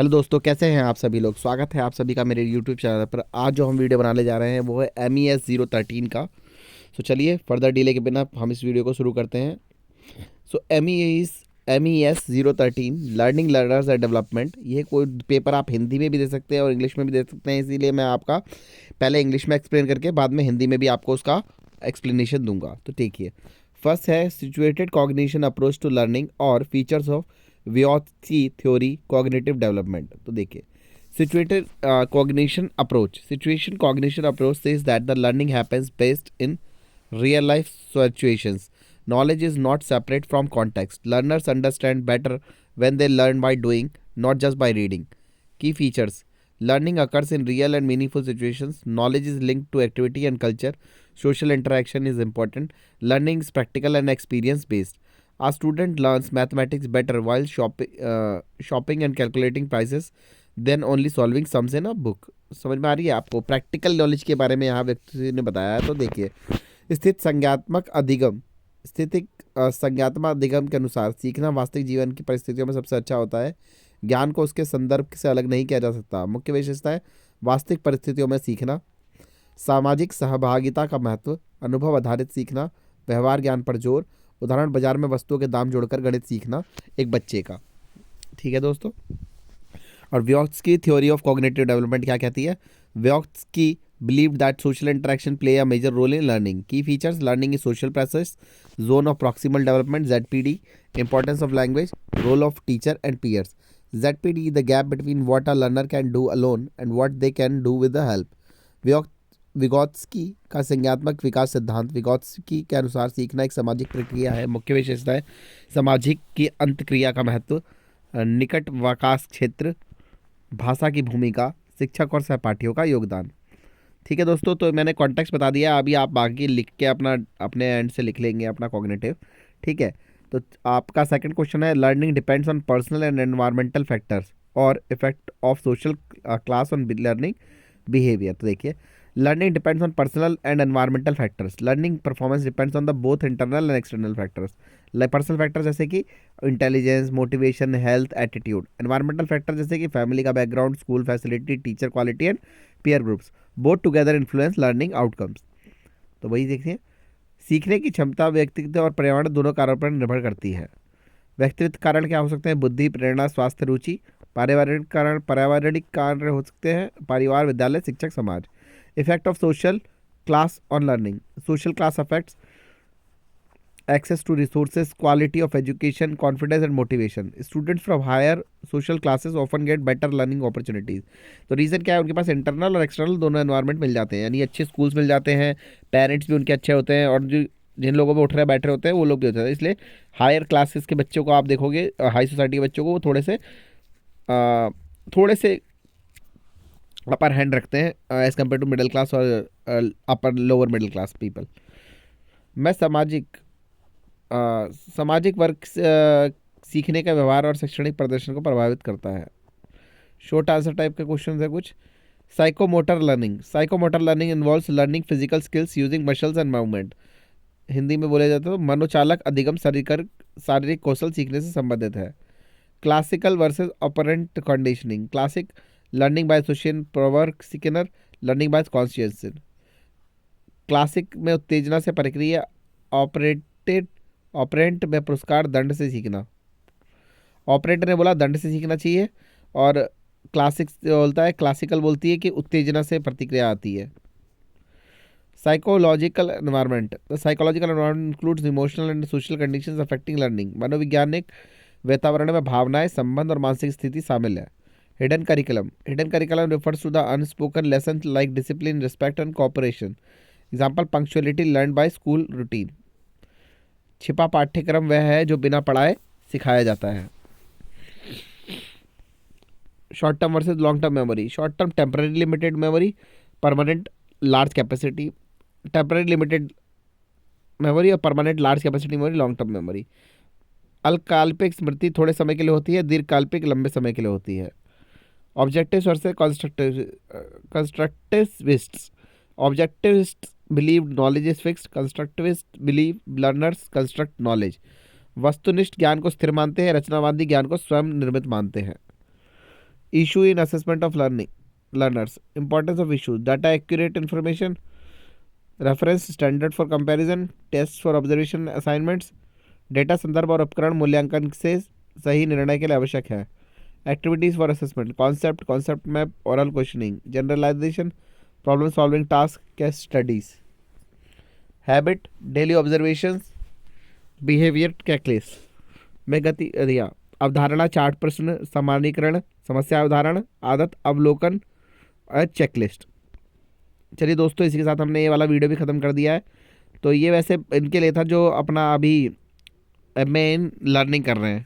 Hello दोस्तों, कैसे हैं आप सभी लोग। स्वागत है आप सभी का मेरे यूट्यूब चैनल पर। आज जो हम वीडियो बनाने जा रहे हैं वो है MES 013 का। सो चलिए फर्दर डिले के बिना हम इस वीडियो को शुरू करते हैं। सो MES 013 learning learners and development, ये कोई पेपर आप हिंदी में भी दे सकते हैं और इंग्लिश में भी दे सकते हैं। इसीलिए मैं आपका पहले इंग्लिश में एक्सप्लेन करके बाद में हिंदी में भी आपको उसका एक्सप्लेनेशन दूंगा। तो देखिए, फर्स्ट है situated cognition approach to learning और features of Vygotsky theory cognitive development. तो देखिए, situated cognition approach situation cognition approach says that the learning happens based in real life situations. Knowledge is not separate from context. Learners understand better when they learn by doing, not just by reading. Key features: learning occurs in real and meaningful situations. Knowledge is linked to activity and culture. Social interaction is important. Learning is practical and experience based. A student learns mathematics better while shopping and calculating prices then only solving sums in a book. समझ में आ रही है आपको। Practical knowledge के बारे में यहाँ व्यक्ति ने बताया है। तो देखिए, स्थितिक संज्ञात्मक अधिगम के अनुसार सीखना वास्तविक जीवन की परिस्थितियों में सबसे अच्छा होता है। ज्ञान को उसके संदर्भ से अलग नहीं किया जा सकता। मुख्य विशेषताएं: वास्तविक परिस्थितियों में सीखना, सामाजिक सहभागिता का महत्व, अनुभव आधारित सीखना, व्यवहार ज्ञान पर जोर, उदाहरण बाजार में वस्तुओं के दाम जोड़कर गणित सीखना एक बच्चे का। ठीक है दोस्तों। और व्योत्स्की थ्योरी ऑफ कॉग्निटिव डेवलपमेंट क्या कहती है? व्योत्स्की believed that social interaction play a major role in learning. Key features: learning is social process, zone of proximal development (ZPD), importance of language, role of teacher and peers. ZPD, the gap between what a learner can do alone and what they can do with the help. विगोत्स्की का संज्ञात्मक विकास सिद्धांत। विगोत्स्की के अनुसार सीखना एक सामाजिक प्रक्रिया है। मुख्य विशेषताएं: सामाजिक की अंतक्रिया का महत्व, निकट विकास क्षेत्र, भाषा की भूमिका, शिक्षक और सहपाठियों का योगदान। ठीक है दोस्तों, तो मैंने कॉन्टेक्स्ट बता दिया। अभी आप बाकी लिख के अपने एंड से लिख लेंगे अपना कॉग्निटिव। ठीक है। तो आपका सेकंड क्वेश्चन है, learning depends on personal and environmental factors और effect of social class on learning behaviour. तो देखिए, learning depends on personal and environmental factors. Learning performance depends on the both internal and external factors. Personal factor जैसे कि intelligence, motivation, health, attitude. Environmental factor जैसे कि family का background, school facility, teacher quality and peer groups. Both together influence learning outcomes. तो वही देखिए, सीखने की क्षमता व्यक्तित्व और पर्यावरण दोनों कारणों पर निर्भर करती है। व्यक्तिगत कारण क्या हो सकते हैं? बुद्धि, प्रेरणा, स्वास्थ्य, रुचि। पर्यावरणिक कारण हो सकते हैं परिवार, विद्यालय, शिक्षक, समाज। Effect of social class on learning. Social class affects access to resources, quality of education, confidence and motivation. Students from higher social classes often get better learning opportunities. तो रीज़न क्या है? उनके पास इंटरनल और एक्सटर्नल दोनों environment मिल जाते हैं, यानी अच्छे स्कूल्स मिल जाते हैं, पेरेंट्स भी उनके अच्छे होते हैं और जो जिन लोगों में उठ रहे बैठ रहे होते हैं वो लोग भी होते हैं। इसलिए हायर क्लासेस के बच्चों को आप देखोगे, हाई सोसाइटी के बच्चों को, वो थोड़े से अपर हैंड रखते हैं as compare to middle class और upper lower middle class people. मैं सामाजिक वर्ग सीखने का व्यवहार और शैक्षणिक प्रदर्शन को प्रभावित करता है। शॉर्ट आंसर टाइप के क्वेश्चन है कुछ। Psychomotor learning involves learning physical skills using muscles and movement. Hindi में बोले जाते तो मनोचालक अधिगम शारीरिक कौशल सीखने से संबंधित है। Classical versus operant conditioning. Classic learning by association, प्रोवर्क Skinner learning by consequence. Classic में उत्तेजना से प्रक्रिया, ऑपरेंट में पुरस्कार, दंड से सीखना। ऑपरेटर ने बोला दंड से सीखना चाहिए और क्लासिक बोलता है, क्लासिकल बोलती है कि उत्तेजना से प्रतिक्रिया आती है। Psychological environment. The psychological environment includes emotional and social conditions affecting learning. मनोवैज्ञानिक वातावरण में भावनाएं, संबंध और मानसिक स्थिति शामिल है। Hidden curriculum refers to the unspoken lesson like discipline, respect and cooperation. Example, punctuality learn by school routine. छिपा पाठ्यक्रम वह है जो बिना पढ़ाए सिखाया जाता है। Short term versus long term memory. Short term temporary limited memory, permanent large capacity. Temporary limited memory और permanent large capacity memory long term memory. अल्पकाल्पिक स्मृति थोड़े समय के लिए होती है, दीर्घकाल्पिक लंबे समय के लिए होती है। Objective versus constructivists. Objectivist believe knowledge is fixed, constructivist believe learners construct knowledge. वस्तुनिष्ठ ज्ञान को स्थिर मानते हैं, रचनावादी ज्ञान को स्वयं निर्मित मानते हैं। Issue in assessment of learners, importance of issue, data accurate information, reference standard for comparison, test for observation assignments, data संदर्भ और उपकरण मूल्यांकन से सही निर्णय के लिए आवश्यक है। Activities for assessment, concept map, oral questioning, generalisation, problem solving task, case studies. Habit, daily observations, behaviour checklist में गति रिया, अवधारणा चार्ट, प्रश्न सामान्यीकरण, समस्या उदाहरण, आदत अवलोकन और चेकलिस्ट। चलिए दोस्तों, इसी के साथ हमने ये वाला वीडियो भी ख़त्म कर दिया है। तो ये वैसे इनके लिए था जो अपना अभी मेन लर्निंग कर रहे हैं।